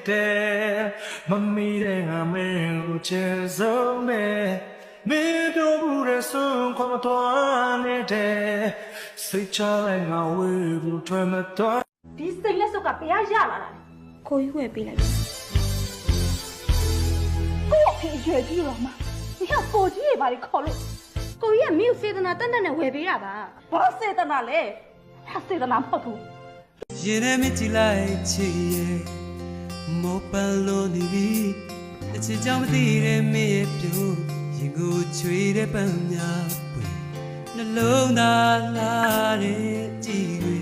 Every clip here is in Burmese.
တယ်မမီတဲ့ငါမင်းကိုချစ်ဆုံးနဲ့မင်းတို့ဘူးတဲ့ဆုံးခွန်မတော်နေတဲ့စိတ်ချလိုက်ငါဝေးဘူးထွက်မတော် ဒီစိတ်လက်စုပ်ကဘယ်ရလာတာလဲကိုကြီးဝယ်ပေးလိုက်ကို့ဖေးရွယ်ကြီးတော့မှဒီကကိုကြီးတွေဘာတွေခေါ်လို့ကိုကြီးကမြို့စေတနာတက်တက်နဲ့ဝယ်ပေးတာပါဘာစေတနာလဲဟာစေတနာမဟုတ်ဘူး ရင်ထဲမြစ်ကြည့်လိုက်ချစ်ရဲ့မောပန်လို့နေပြီအချစ်ကြောင့်မသိတဲ့မင်းရဲ့ပြုံးရင်ကိုချွေတဲ့ပန်းများပွေနှလုံးသားလာတဲ့ကြည်တွေ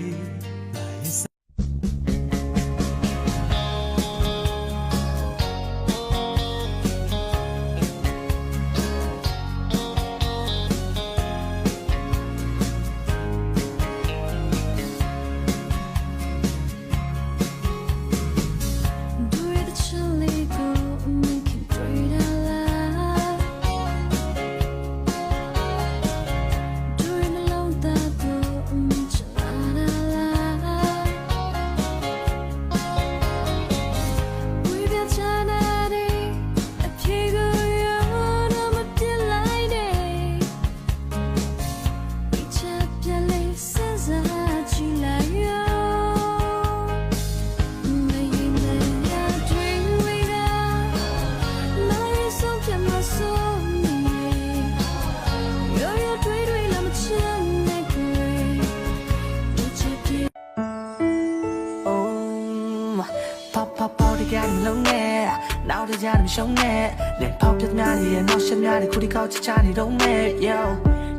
Now the jam show net, then pop it now and not shut now the coolie couch Charlie don't make yo.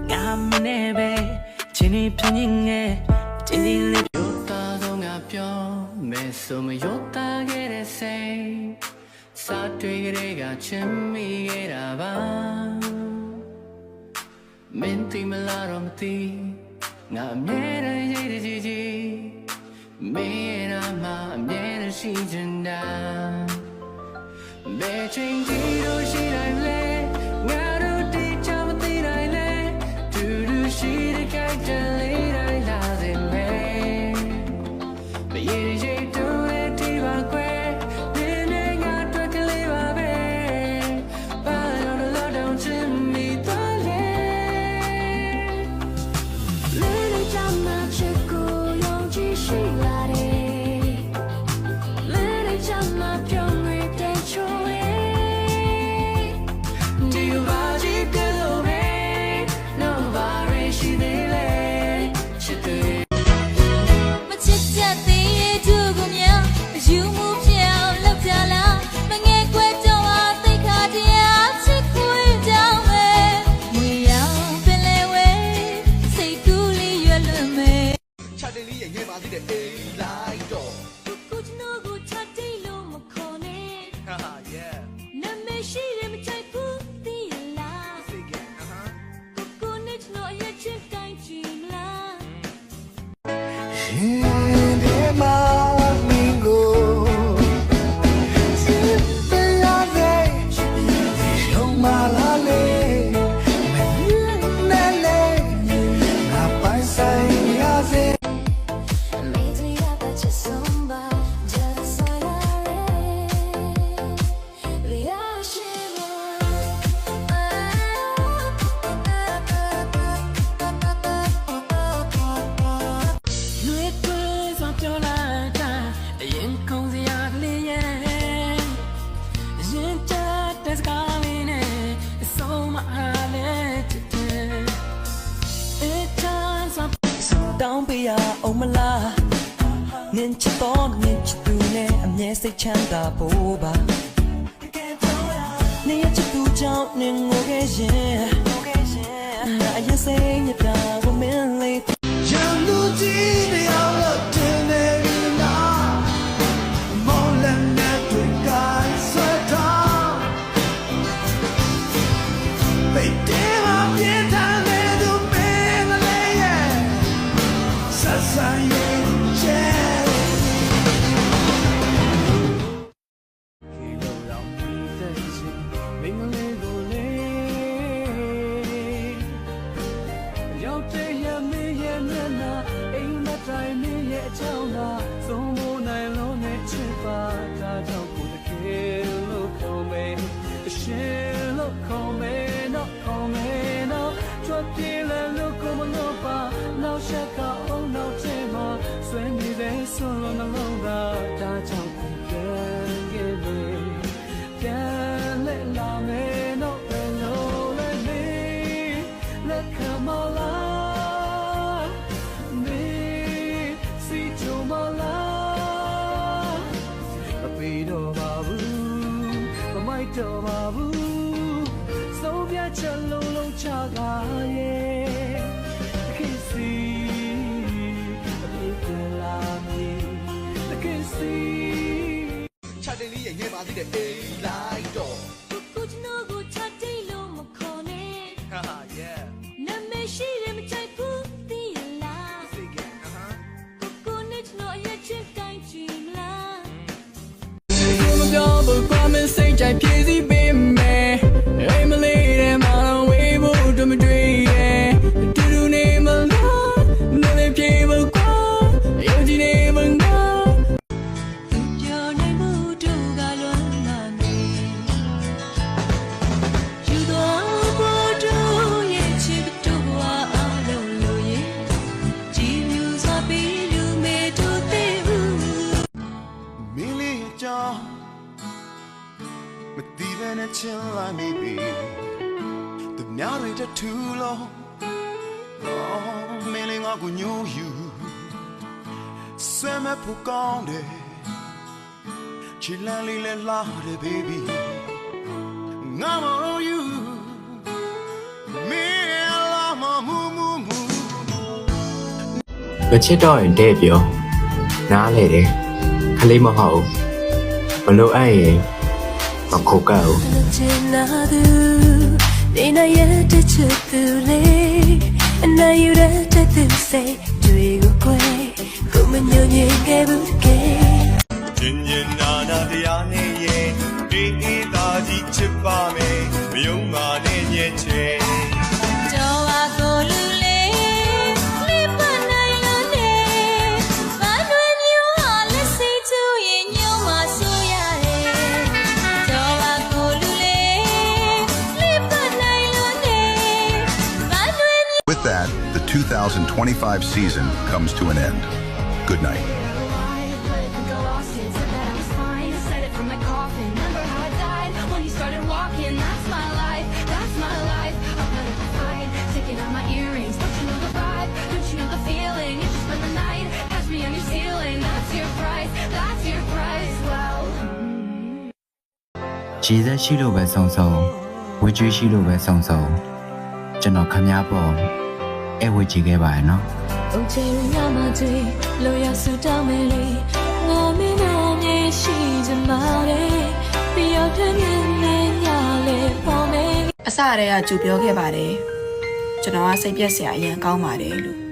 I'm nebe, Jenny pinning it, Jenny lip yota don't up yo, Messum yota get a say. Saturday got chimney get a van. Minty malarum tea, not made a gigi. Me and I'm never season down. Between you, she like lay, now do teach I'm the I do she the character later, love in me. But you do it, Tiva Quay, then I got to live a bay. But on the low down to me, the lay. Little Jama Chico, young G, she like it. Little Jama, young Rick, they show. Don't be a omala Ninja to ninja tune amye se chanda boba Nia chitu jao ning oge yin Na yin se nyata wo min le Jandu ji de yaw lo tin ne na Mo lam na twi kai swa ta Bai de ma pye ta le du me la le ye Sa yin che Kilo lao ni de sin Ming le go le Yao te ya me ye me na Ain ma tai me ye chao na Song mo nai lo ne chi pa ta chao တော့ပါဘူးဆုံးဖြတ်ချက်လုံးလုံးချကားရဲ့ခေစီပြေလာမီခေစီ ချတယ်လေးရဲ့ငယ်ပါသေးတဲ့အေးလိုက်တော့ ကိုကျွန်တော်ကိုချတိလို့မခေါ်နဲ့ ဟာ yeah နာမည်ရှိတယ်မချိုက်ဘူးသိရလား say again ကိုနဲ့ကျွန်တော်အရက်ချစ်တိုင်းကြည့်မလား ကိုမပြောဘူးကွာမစိတ်ကြိုက်ပြေးစီပေးမယ်အိမ်မလေးတဲ့မှာဝေးဖို့တို့မတွေ့ရဲ့တူတူနေမလားနေလေပြေးဖို့ကွာရုံကြည့်နေမငါ ပြောနိုင်မှုတို့ကလွမ်းလာနေယူတော့ဘောတို့ရဲ့ချစ်တို့ဝါအားလုံးလို့ရဲ့ကြည်မြူစွာပြီးလူမေတို့တဲ့ဦး မင်းလေးရဲ့ကြောင့်မတီးဘဲနဲ့ချင်လိုက်မိပြီသူများတွေတထူလုံးမင်းလေးငါကိုညှို့ယူဆွဲမဲ့ဖို့ကောင်းတယ်ချီလန်းလေးလဲလာတယ် baby ငါမလို့ you မင်းလာမမူမူမူ မချစ်တော့ရင်တဲ့ပြောနားလေတယ်ခလေးမဟုတ်မလို့အဲ့ရင်မခုတ်ကောက် ချင်နာသူနေနေရတဲ့ချစ်သူလေးအနာယူတဲ့သူစိတ်တွေကိုခွဲကိုမညညင်ခဲ့ဘူးကဲ ညင်ညင်နာနာတရားနဲ့ရဲ့အေးအေးသားကြီးချစ်ပါမယ်မယုံပါနဲ့ညက်ချေ ကြော်ပါကိုလူလေးလေးပနိုင်လို့နေဘာလို့မျိုးဟာလက်စိတ်သူရဲ့ညောင်းမဆိုရတယ်ကြော်ပါကိုလူလေးလေးပနိုင်လို့နေဘာလို့ With that, the 2025 season comes to an end. Good night. Jesus ရှိလို့ပဲဆုံးဆုံးဝေကျွေးရှိလို့ပဲဆုံးဆုံးကျွန်တော်ခမည်းပေါ်အဲ့ဝေကြည့်ခဲ့ပါရဲ့နော် အုတ်ချေရညမတွေလိုရဆူတောင်းမယ်လေငါမင်းနဲ့နေရှိကြမှာလေတယောက်တည်းနဲ့ညလေပေါ်မယ် အစတည်းကကြူပြောခဲ့ပါတယ်ကျွန်တော်ကစိတ်ပြက်စရာအရင်ကောင်းပါတယ်လို့